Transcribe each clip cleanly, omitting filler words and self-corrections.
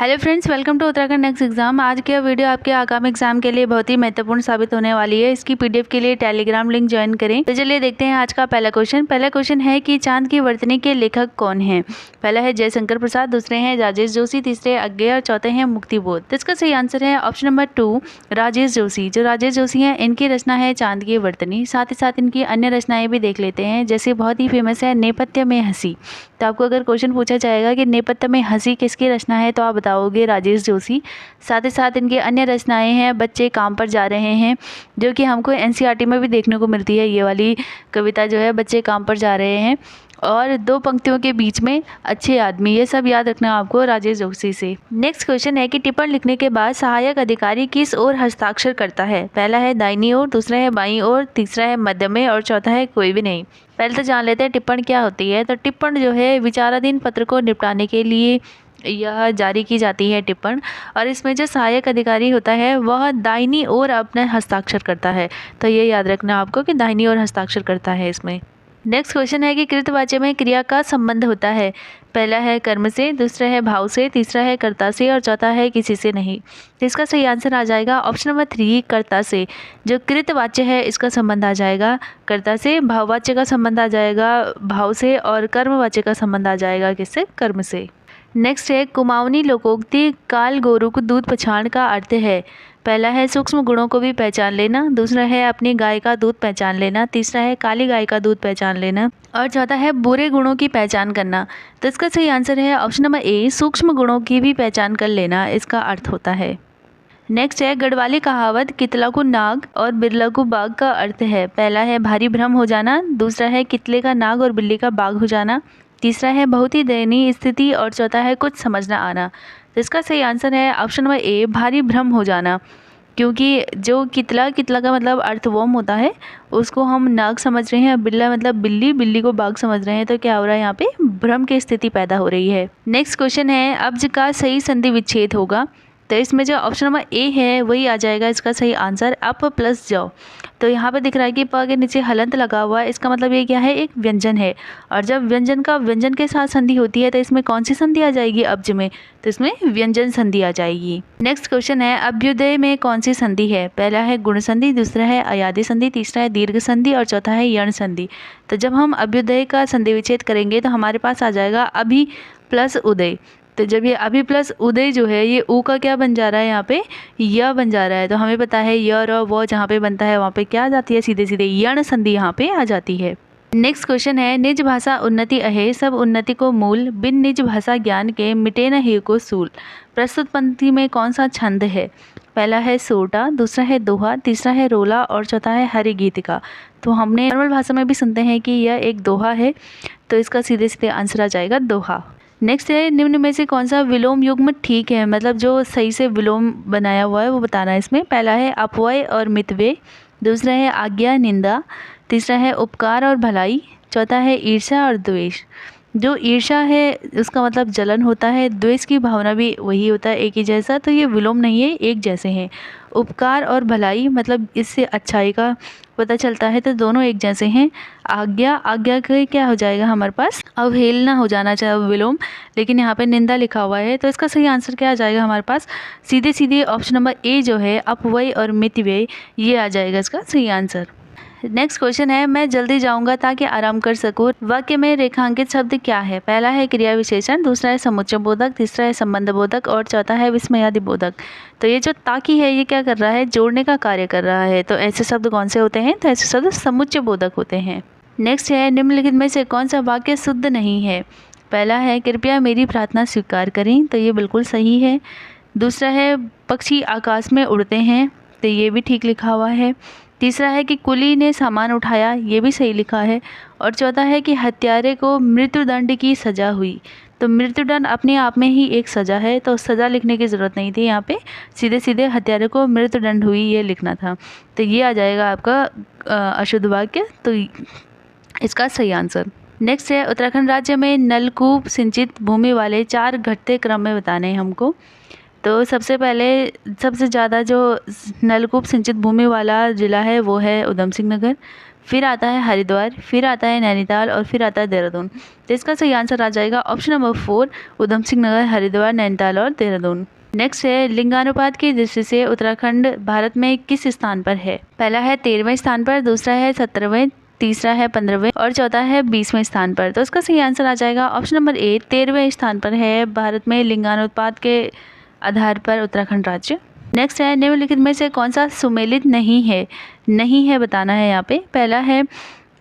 Hello friends, welcome to Uttarakhand next exam. आज की video आपके आगामी एग्जाम के लिए बहुत ही महत्वपूर्ण साबित होने वाली है। इसकी पीडीएफ के लिए टेलीग्राम लिंक ज्वाइन करें। तो चलिए देखते हैं आज का पहला क्वेश्चन है कि चांद की वर्तनी के लेखक कौन हैं। पहला है जयशंकर प्रसाद, दूसरे हैं राजेश जोशी, तीसरे अज्ञेय और चौथे हैं मुक्तिबोध। तो इसका सही आंसर है ऑप्शन नंबर 2 राजेश जोशी। जो राजेश जोशी हैं इनकी रचना है चांद की वर्तनी। साथ ही साथ इनकी अन्य रचनाएं भी देख लेते हैं, जैसे बहुत ही फेमस है नेपथ्य में हंसी। तो आपको अगर क्वेश्चन पूछा जाएगा कि नेपथ्य में हंसी किसकी रचना है, तो आप बताओगे राजेश जोशी। साथ ही साथ इनकी अन्य रचनाएं हैं बच्चे काम पर जा रहे हैं, जो कि हमको एनसीईआरटी में भी देखने को मिलती है। ये वाली कविता जो है बच्चे काम पर जा रहे हैं, और दो पंक्तियों के बीच में अच्छे आदमी, ये सब याद रखना आपको राजेश जोशी से। नेक्स्ट क्वेश्चन है कि टिप्पणी लिखने के बाद सहायक अधिकारी किस ओर हस्ताक्षर करता है। पहला है दाहिनी ओर, दूसरा है बाईं ओर, तीसरा है मध्य में और चौथा है कोई भी नहीं। पहले तो जान लेते हैं टिप्पणी क्या होती है। तो टिप्पणी जो है विचाराधीन पत्र को निपटाने के लिए यह जारी की जाती है टिप्पणी, और इसमें जो सहायक अधिकारी होता है वह दाहिनी ओर अपने हस्ताक्षर करता है। तो ये याद रखना आपको कि दाहिनी ओर हस्ताक्षर करता है इसमें। नेक्स्ट क्वेश्चन है कि कृतवाच्य में क्रिया का संबंध होता है। पहला है कर्म से, दूसरा है भाव से, तीसरा है कर्ता से और चौथा है किसी से नहीं। तो इसका सही आंसर आ जाएगा ऑप्शन नंबर 3 कर्ता से। जो कृतवाच्य है इसका संबंध आ जाएगा कर्ता से, भाववाच्य का संबंध आ जाएगा भाव से और कर्मवाच्य का संबंध आ जाएगा किससे, कर्म से। नेक्स्ट है कुमाऊनी लोकोक्ति काल गोरु को दूध पछाण का अर्थ है। पहला है सूक्ष्म गुणों को भी पहचान लेना, दूसरा है अपनी गाय का दूध पहचान लेना, तीसरा है काली गाय का दूध पहचान लेना और चौथा है बुरे गुणों की पहचान करना। तो इसका सही आंसर है ऑप्शन नंबर ए सूक्ष्म गुणों की भी पहचान कर लेना, इसका अर्थ होता है। नेक्स्ट है गढ़वाली कहावत कितला को नाग और बिरला को बाघ का अर्थ है। पहला है भारी भ्रम हो जाना, दूसरा है कितले का नाग और बिल्ली का बाघ हो जाना, तीसरा है बहुत ही दयनीय स्थिति और चौथा है कुछ समझ ना आना। तो इसका सही आंसर है ऑप्शन नंबर ए भारी भ्रम हो जाना, क्योंकि जो कितला का मतलब अर्थवर्म होता है उसको हम नाग समझ रहे हैं, बिल्ला मतलब बिल्ली, बिल्ली को बाघ समझ रहे हैं। तो क्या हो रहा है यहाँ पे भ्रम की स्थिति पैदा हो रही है। नेक्स्ट क्वेश्चन है अब्ज का सही संधि विच्छेद होगा। तो इसमें जो ऑप्शन नंबर ए है वही आ जाएगा इसका सही आंसर, अप प्लस जाओ। तो यहाँ पे दिख रहा है कि प के नीचे हलंत लगा हुआ है, इसका मतलब ये क्या है, एक व्यंजन है। और जब व्यंजन का व्यंजन के साथ संधि होती है तो इसमें कौन सी संधि आ जाएगी अब्ज में, तो इसमें व्यंजन संधि आ जाएगी। नेक्स्ट क्वेश्चन है अभ्युदय में कौन सी संधि है। पहला है गुण संधि, दूसरा है अयादि संधि, तीसरा है दीर्घ संधि और चौथा है यण संधि। तो जब हम अभ्युदय का संधि विच्छेद करेंगे तो हमारे पास आ जाएगा अभि प्लस उदय। तो जब ये अभि प्लस उदय जो है ये ऊ का क्या बन जा रहा है, यहाँ पे य बन जा रहा है। तो हमें पता है य और वो जहाँ पे बनता है वहाँ पे क्या आ जाती है, सीधे सीधे यण संधि यहाँ पे आ जाती है। नेक्स्ट क्वेश्चन है निज भाषा उन्नति अहे सब उन्नति को मूल, बिन निज भाषा ज्ञान के मिटे न हे को सूल। प्रस्तुत पंक्ति में कौन सा छंद है। पहला है सोटा, दूसरा है दोहा, तीसरा है रोला और चौथा है हरि गीतिका। तो हमने नॉर्मल भाषा में भी सुनते हैं कि यह एक दोहा है, तो इसका सीधे सीधे आंसर आ जाएगा दोहा। नेक्स्ट है निम्न में से कौन सा विलोम युग्म ठीक है, मतलब जो सही से विलोम बनाया हुआ है वो बताना है इसमें। पहला है अपव्यय और मितव्यय, दूसरा है आज्ञा निंदा, तीसरा है उपकार और भलाई, चौथा है ईर्ष्या और द्वेष। जो ईर्ष्या है उसका मतलब जलन होता है, द्वेष की भावना भी वही होता है एक ही जैसा, तो ये विलोम नहीं है, एक जैसे हैं। उपकार और भलाई मतलब इससे अच्छाई का पता चलता है, तो दोनों एक जैसे हैं। आज्ञा का क्या हो जाएगा हमारे पास, अवहेलना हो जाना चाहिए विलोम, लेकिन यहाँ पे निंदा लिखा हुआ है। तो इसका सही आंसर क्या आ जाएगा हमारे पास, सीधे सीधे ऑप्शन नंबर ए जो है अपव्यय और मितव्यय, ये आ जाएगा इसका सही आंसर। नेक्स्ट क्वेश्चन है मैं जल्दी जाऊंगा ताकि आराम कर सकूं। वाक्य में रेखांकित शब्द क्या है। पहला है क्रिया विशेषण, दूसरा है समुच्चय बोधक, तीसरा है संबंध बोधक और चौथा है विस्मयादि बोधक। तो ये जो ताकि है ये क्या कर रहा है, जोड़ने का कार्य कर रहा है। तो ऐसे शब्द कौन से होते हैं, तो ऐसे शब्द समुच्चय बोधक होते हैं। नेक्स्ट है निम्नलिखित में से कौन सा वाक्य शुद्ध नहीं है। पहला है कृपया मेरी प्रार्थना स्वीकार करें, तो ये बिल्कुल सही है। दूसरा है पक्षी आकाश में उड़ते हैं, तो ये भी ठीक लिखा हुआ है। तीसरा है कि कुली ने सामान उठाया, ये भी सही लिखा है। और चौथा है कि हत्यारे को मृत्युदंड की सज़ा हुई। तो मृत्युदंड अपने आप में ही एक सज़ा है, तो सज़ा लिखने की ज़रूरत नहीं थी, यहाँ पे सीधे सीधे हत्यारे को मृत्युदंड हुई ये लिखना था। तो ये आ जाएगा आपका अशुद्ध वाक्य, तो इसका सही आंसर। नेक्स्ट है उत्तराखंड राज्य में नलकूप सिंचित भूमि वाले 4 घटते क्रम में बताने हैं हमको। तो सबसे पहले सबसे ज़्यादा जो नलकूप सिंचित भूमि वाला ज़िला है वो है उधम सिंह नगर। फिर आता है हरिद्वार, फिर आता है नैनीताल और फिर आता है देहरादून। तो इसका सही आंसर आ जाएगा ऑप्शन नंबर 4, उधम सिंह नगर, हरिद्वार, नैनीताल और देहरादून। नेक्स्ट है लिंगानुपात की दृष्टि से उत्तराखंड भारत में किस स्थान पर है? पहला है 13वें स्थान पर, दूसरा है 17वें, तीसरा है 15वें और चौथा है 20वें स्थान पर। तो इसका सही आंसर आ जाएगा ऑप्शन नंबर ए, 13वें स्थान पर है भारत में लिंगानुपात के आधार पर उत्तराखंड राज्य। नेक्स्ट है निम्नलिखित में से कौन सा सुमेलित नहीं है? नहीं है बताना है यहाँ पे। पहला है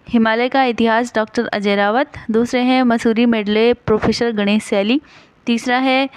हिमालय का इतिहास डॉक्टर अजय रावत, दूसरे हैं मसूरी मेडले प्रोफेसर गणेश सैली, तीसरा है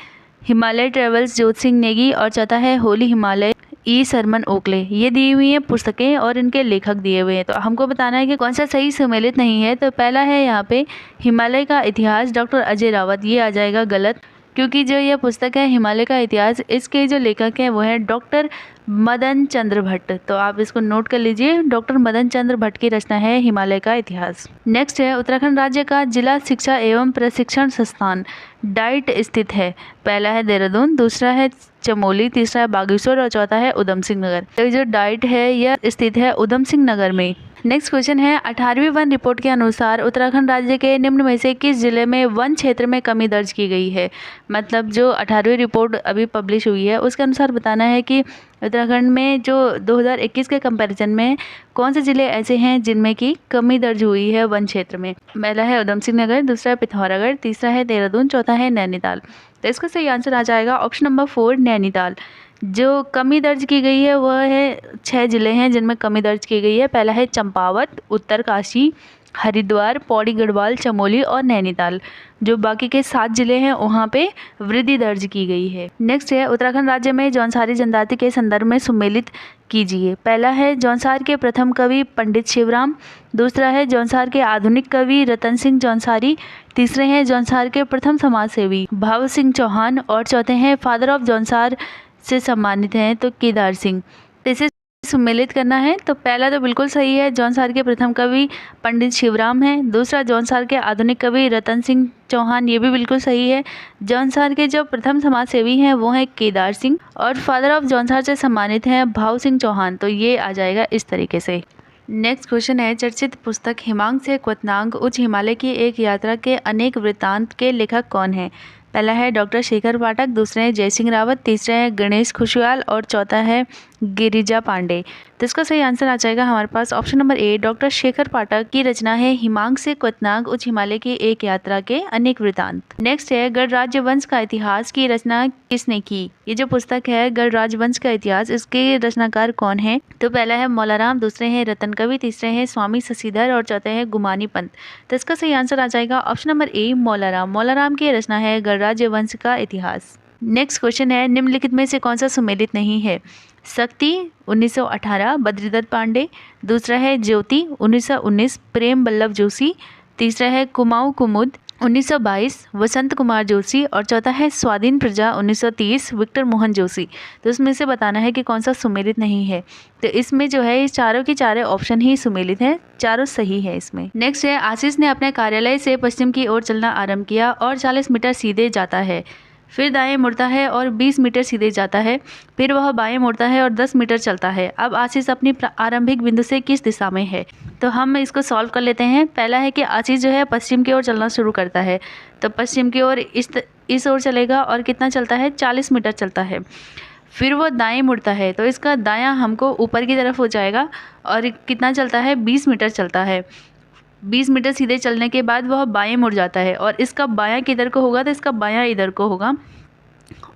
हिमालय ट्रेवल्स जोत सिंह नेगी और चौथा है होली हिमालय ई सरमन ओकले। ये दी हुई हैं पुस्तकें और इनके लेखक दिए हुए हैं। तो हमको बताना है कि कौन सा सही सम्मिलित नहीं है। तो पहला है यहाँ पे हिमालय का इतिहास डॉक्टर अजय रावत, ये आ जाएगा गलत, क्योंकि जो यह पुस्तक है हिमालय का इतिहास, इसके जो लेखक हैं वो हैं डॉक्टर मदन चंद्र भट्ट। तो आप इसको नोट कर लीजिए, डॉक्टर मदन चंद्र भट्ट की रचना है हिमालय का इतिहास। नेक्स्ट है उत्तराखंड राज्य का जिला शिक्षा एवं प्रशिक्षण संस्थान डाइट स्थित है। पहला है देहरादून, दूसरा है चमोली, तीसरा है बागेश्वर और चौथा है उधम सिंह नगर। तो जो डाइट है यह स्थित है उधम सिंह नगर में। नेक्स्ट क्वेश्चन है 18वीं वन रिपोर्ट के अनुसार उत्तराखंड राज्य के निम्न में से किस जिले में वन क्षेत्र में कमी दर्ज की गई है? मतलब जो 18वीं रिपोर्ट अभी पब्लिश हुई है उसके अनुसार बताना है कि उत्तराखंड में जो 2021 के कंपैरिजन में कौन से ज़िले ऐसे हैं जिनमें की कमी दर्ज हुई है वन क्षेत्र में। पहला है उधम सिंह नगर, दूसरा है पिथौरागढ़, तीसरा है देहरादून, चौथा है नैनीताल। तो इसका सही आंसर आ जाएगा ऑप्शन नंबर 4 नैनीताल। जो कमी दर्ज की गई है वह है 6 ज़िले हैं जिनमें कमी दर्ज की गई है। पहला है चंपावत, उत्तरकाशी, हरिद्वार, पौड़ी गढ़वाल, चमोली और नैनीताल। जो बाकी के 7 ज़िले हैं वहाँ पे वृद्धि दर्ज की गई है। नेक्स्ट है उत्तराखंड राज्य में जौनसारी जनजाति के संदर्भ में सुमेलित कीजिए। पहला है जौनसार के प्रथम कवि पंडित शिवराम, दूसरा है जौनसार के आधुनिक कवि रतन सिंह जौनसारी, तीसरे हैं जौनसार के प्रथम समाज सेवी भाव सिंह चौहान और चौथे हैं फादर ऑफ जौनसार से सम्मानित हैं तो केदार सिंह। तो इसे सम्मिलित करना है। तो पहला तो बिल्कुल सही है, जौनसार के प्रथम कवि पंडित शिवराम हैं। दूसरा जौनसार के आधुनिक कवि रतन सिंह चौहान, ये भी बिल्कुल सही है। जौनसार के जो प्रथम समाज सेवी हैं वो हैं केदार सिंह और फादर ऑफ जौनसार से सम्मानित हैं भाव सिंह चौहान। तो ये आ जाएगा इस तरीके से। नेक्स्ट क्वेश्चन है चर्चित पुस्तक हिमांग से क्वथनांग उच्च हिमालय की एक यात्रा के अनेक वृत्तांत के लेखक कौन है? पहला है डॉक्टर शेखर पाठक, दूसरे हैं जय सिंह रावत, तीसरा है गणेश खुशवाल और चौथा है गिरिजा पांडे। तो इसका सही आंसर आ जाएगा हमारे पास option number A, doctor Shekhar Pathak की रचना है हिमांग से क्वथनांग उच्च हिमालय की एक यात्रा के अनेक वृत्तांत। नेक्स्ट है गणराज्य वंश का इतिहास की रचना किसने की? ये जो पुस्तक है गणराज्य वंश का इतिहास, इसके रचनाकार कौन है? तो पहला है मौलाराम, दूसरे हैं रतन कवि, तीसरे हैं स्वामी शशिधर और चौथे हैं गुमानी पंत। तो इसका सही आंसर आ जाएगा ऑप्शन नंबर ए, मौलाराम। मौलाराम की रचना है गणराज्य वंश का इतिहास। नेक्स्ट क्वेश्चन है निम्नलिखित में से कौन सा सुमेलित नहीं है? शक्ति 1918 बद्रीदत्त पांडे, दूसरा है ज्योति 1919 प्रेम बल्लभ जोशी, तीसरा है कुमाऊं कुमुद 1922 वसंत कुमार जोशी और चौथा है स्वाधीन प्रजा 1930 विक्टर मोहन जोशी। तो इसमें से बताना है कि कौन सा सुमेलित नहीं है। तो इसमें जो है इस चारों के चारों ऑप्शन ही सुमेलित हैं, चारों सही है इसमें। नेक्स्ट है आशीष ने अपने कार्यालय से पश्चिम की ओर चलना आरंभ किया और 40 मीटर सीधे जाता है, फिर दाएं मुड़ता है और 20 मीटर सीधे जाता है, फिर वह बाएं मुड़ता है और 10 मीटर चलता है। अब आशीष अपनी आरंभिक बिंदु से किस दिशा में है? तो हम इसको सॉल्व कर लेते हैं। पहला है कि आशीष जो है पश्चिम की ओर चलना शुरू करता है, तो पश्चिम की ओर इस ओर चलेगा और कितना चलता है? 40 मीटर चलता है। फिर वो दाएं मुड़ता है तो इसका दायां हमको ऊपर की तरफ हो जाएगा और कितना चलता है? 20 मीटर चलता है। 20 मीटर सीधे चलने के बाद वह बाएं मुड़ जाता है और इसका बायां किधर को होगा? तो इसका बायां इधर को होगा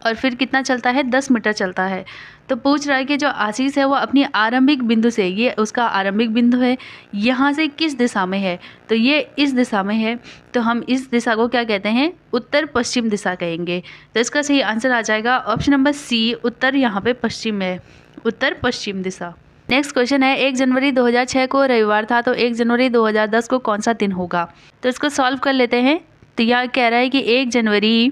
और फिर कितना चलता है? 10 मीटर चलता है। तो पूछ रहा है कि जो आशीष है वो अपनी आरंभिक बिंदु से, ये उसका आरंभिक बिंदु है, यहाँ से किस दिशा में है? तो ये इस दिशा में है। तो हम इस दिशा को क्या कहते हैं? उत्तर पश्चिम दिशा कहेंगे। तो इसका सही आंसर आ जाएगा ऑप्शन नंबर सी, उत्तर यहाँ पे पश्चिम है, उत्तर पश्चिम दिशा। नेक्स्ट क्वेश्चन है 1 जनवरी 2006 को रविवार था तो 1 जनवरी 2010 को कौन सा दिन होगा? तो इसको सॉल्व कर लेते हैं। तो यहाँ कह रहा है कि 1 जनवरी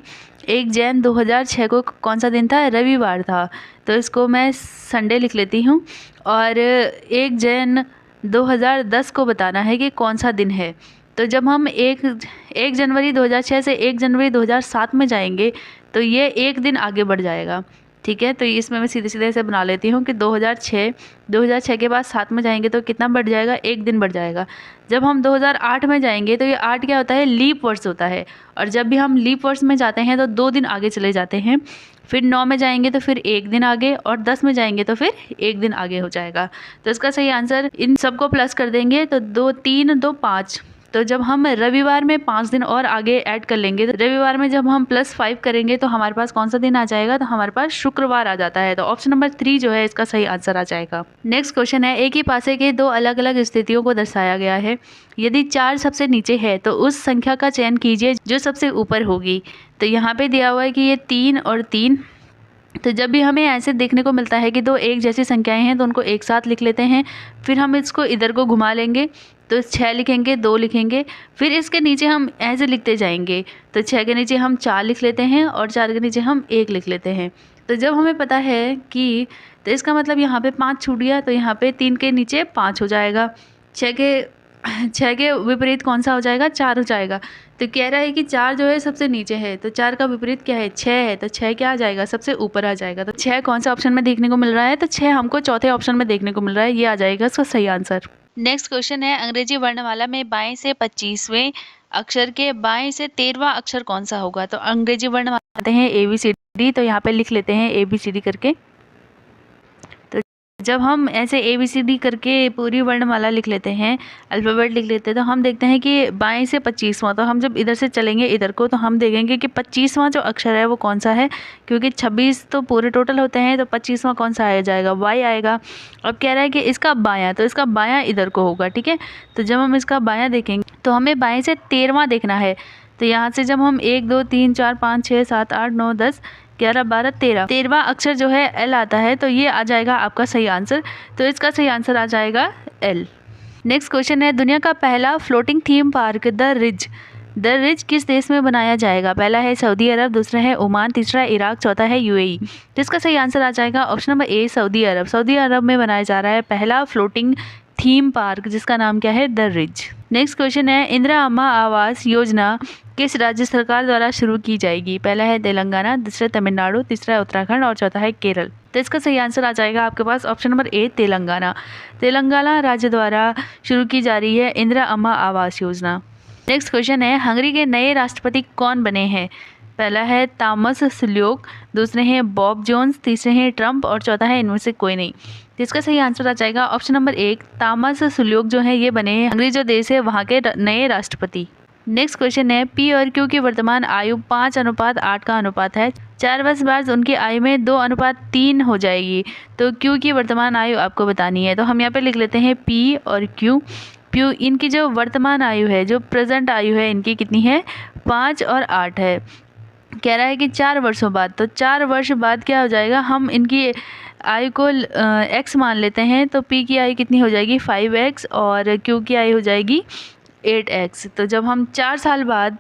1 जैन 2006 को कौन सा दिन था? रविवार था। तो इसको मैं संडे लिख लेती हूँ और 1 जैन 2010 को बताना है कि कौन सा दिन है। तो जब हम 1 जनवरी 2006 से 1 जनवरी 2007 में जाएंगे तो ये एक दिन आगे बढ़ जाएगा, ठीक है, तो इसमें मैं सीधे सीधे ऐसे बना लेती हूँ कि 2006 के बाद 7 में जाएंगे तो कितना बढ़ जाएगा, 1 दिन बढ़ जाएगा। जब हम 2008 में जाएंगे तो ये 8 क्या होता है, लीप वर्ष होता है। और जब भी हम लीप वर्ष में जाते हैं तो 2 दिन आगे चले जाते हैं। फिर 9 में जाएंगे तो फिर 1 दिन आगे, और 10 में जाएंगे तो फिर 1 दिन आगे हो जाएगा। तो इसका सही आंसर, इन सबको प्लस कर देंगे तो 2 3 2 5। तो जब हम रविवार में 5 दिन और आगे ऐड कर लेंगे, तो रविवार में जब हम +5 करेंगे तो हमारे पास कौन सा दिन आ जाएगा, तो हमारे पास शुक्रवार आ जाता है। तो ऑप्शन नंबर 3 जो है इसका सही आंसर आ जाएगा। नेक्स्ट क्वेश्चन है, एक ही पासे के 2 अलग अलग स्थितियों को दर्शाया गया है। यदि 4 सबसे नीचे है तो उस संख्या का चयन कीजिए जो सबसे ऊपर होगी। तो यहाँ पे दिया हुआ है कि ये 3 और 3। तो जब भी हमें ऐसे देखने को मिलता है कि 2 एक जैसी संख्याएं हैं तो उनको एक साथ लिख लेते हैं। फिर हम इसको इधर को घुमा लेंगे तो 6 लिखेंगे, 2 लिखेंगे। फिर इसके नीचे हम ऐसे लिखते जाएंगे, तो 6 के नीचे हम 4 लिख लेते हैं और 4 के नीचे हम 1 लिख लेते हैं। तो जब हमें पता है कि, तो इसका मतलब यहाँ पे 5 छूट गया, तो यहाँ पे 3 के नीचे 5 हो जाएगा। 6 के विपरीत कौन सा हो जाएगा, 4 हो जाएगा। तो कह रहा है कि 4 जो है सबसे नीचे है, तो 4 का विपरीत क्या है, 6 है। तो 6 क्या आ जाएगा, सबसे ऊपर आ जाएगा। तो 6 कौन सा ऑप्शन में देखने को मिल रहा है, तो 6 हमको चौथे ऑप्शन में देखने को मिल रहा है, ये आ जाएगा इसका सही आंसर। नेक्स्ट क्वेश्चन है, अंग्रेजी वर्णमाला में बाएं से 25वें अक्षर के बाएं से 13वां अक्षर कौन सा होगा। तो अंग्रेजी वर्णमाला आते हैं ABCD, तो यहाँ पे लिख लेते हैं ABCD करके। जब हम ऐसे ABCD करके पूरी वर्णमाला लिख लेते हैं, अल्फ़ाबेट लिख लेते हैं, तो हम देखते हैं कि बाएं से 25वां, तो हम जब इधर से चलेंगे इधर को तो हम देखेंगे कि 25वां जो अक्षर है वो कौन सा है, क्योंकि 26 तो पूरे टोटल होते हैं, तो 25वां कौन सा आ जाएगा, Y आएगा। अब कह रहा है कि इसका बायां, तो इसका बायां इधर को होगा, ठीक है। तो जब हम इसका बायां देखेंगे तो हमें बाएं से 13वां देखना है। तो यहाँ से जब हम 1 2 3 4 5 6 7 8 9 10 11 12 13वां अक्षर जो है L आता है, तो ये आ जाएगा आपका सही आंसर। तो इसका सही आंसर आ जाएगा L। नेक्स्ट क्वेश्चन है, दुनिया का पहला floating theme park the ridge किस देश में बनाया जाएगा। पहला है सऊदी अरब, दूसरा है ओमान, तीसरा है इराक, चौथा है UAE। तो इसका सही आंसर आ जाएगा ऑप्शन नंबर A, सऊदी अरब। सऊदी अरब में बनाया जा रहा है पहला फ्लोटिंग थीम पार्क, जिसका नाम क्या है, द रिज। नेक्स्ट क्वेश्चन है, इंदिरा अम्मा आवास योजना किस राज्य सरकार द्वारा शुरू की जाएगी। पहला है तेलंगाना, दूसरा तमिलनाडु, तीसरा है उत्तराखंड और चौथा है केरल। तो इसका सही आंसर आ जाएगा आपके पास option number A, Telangana. Telangana राज्य द्वारा शुरू की जा रही है इंदिरा अम्मा आवास योजना। नेक्स्ट क्वेश्चन है, हंगरी के नए राष्ट्रपति कौन बने हैं। पहला है थॉमस सुल्योक, दूसरे हैं बॉब जोन्स, तीसरे हैं ट्रंप और चौथा है इनमें से कोई नहीं। जिसका सही आंसर आ जाएगा ऑप्शन नंबर 1, थॉमस सुल्योक जो है ये बने हैं हंगरी जो देश है वहाँ के नए राष्ट्रपति। नेक्स्ट क्वेश्चन है, P और Q की वर्तमान आयु 5:8 का अनुपात है। 4 वर्ष बाद उनकी आयु में 2:3 हो जाएगी। तो Q की वर्तमान आयु आपको बतानी है। तो हम यहाँ पे लिख लेते हैं P और Q। इनकी जो वर्तमान आयु है, जो प्रेजेंट आयु है इनकी कितनी है, 5 और 8 है। कह रहा है कि 4 वर्षों बाद, तो 4 वर्ष बाद क्या हो जाएगा, हम इनकी आयु को x मान लेते हैं। तो P की आयु कितनी हो जाएगी, 5x और Q की आयु हो जाएगी 8x। तो जब हम 4 साल बाद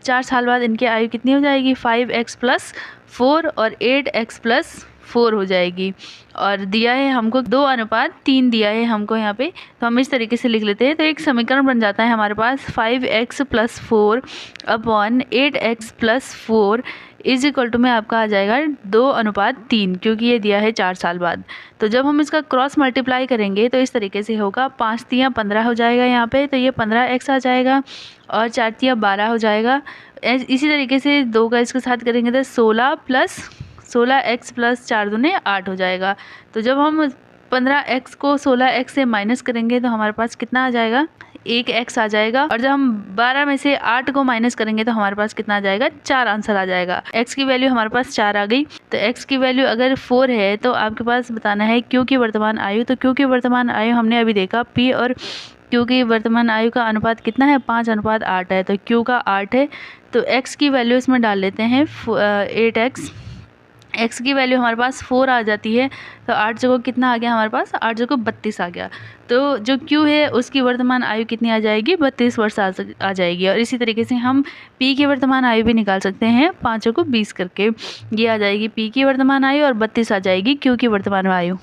इनकी आयु कितनी हो जाएगी, 5x + 4 और 8x + 4 हो जाएगी। और दिया है हमको 2:3 दिया है हमको यहाँ पे, तो हम इस तरीके से लिख लेते हैं। तो एक समीकरण बन जाता है हमारे पास 5x + 4 / 8x + 4 = में आपका आ जाएगा 2:3, क्योंकि ये दिया है 4 साल बाद। तो जब हम इसका क्रॉस मल्टीप्लाई करेंगे तो इस तरीके से होगा, 5 × 15 हो जाएगा यहाँ पे, तो ये 15x आ जाएगा और 4 × 12 हो जाएगा। इसी तरीके से 2 का इसके साथ करेंगे तो 16x + 4 दूने 8 हो जाएगा। तो जब हम 15x को 16x से माइनस करेंगे तो हमारे पास कितना आ जाएगा, 1x आ जाएगा। और जब हम 12 में से 8 को माइनस करेंगे तो हमारे पास कितना आ जाएगा, 4 आंसर आ जाएगा। x की वैल्यू हमारे पास 4 आ गई। तो x की वैल्यू अगर 4 है तो आपके पास बताना है Q की वर्तमान आयु। तो Q की वर्तमान आयु हमने अभी देखा, P और Q की वर्तमान आयु का अनुपात कितना है, 5:8 है। तो Q का 8 है, तो x की वैल्यू इसमें डाल लेते हैं 8x। x की वैल्यू हमारे पास 4 आ जाती है, तो 8 जगह कितना आ गया हमारे पास, 8 जगह 32 आ गया। तो जो Q है उसकी वर्तमान आयु कितनी आ जाएगी, 32 वर्ष आ जाएगी। और इसी तरीके से हम P की वर्तमान आयु भी निकाल सकते हैं, 5 को 20 करके। ये आ जाएगी P की वर्तमान आयु और 32 आ जाएगी Q की वर्तमान आयु।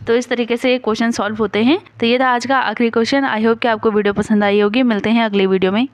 तो इस तरीके से क्वेश्चन सॉल्व होते हैं। तो ये था आज का आखिरी क्वेश्चन। आई होप कि आपको वीडियो पसंद आई होगी। मिलते हैं अगली वीडियो में।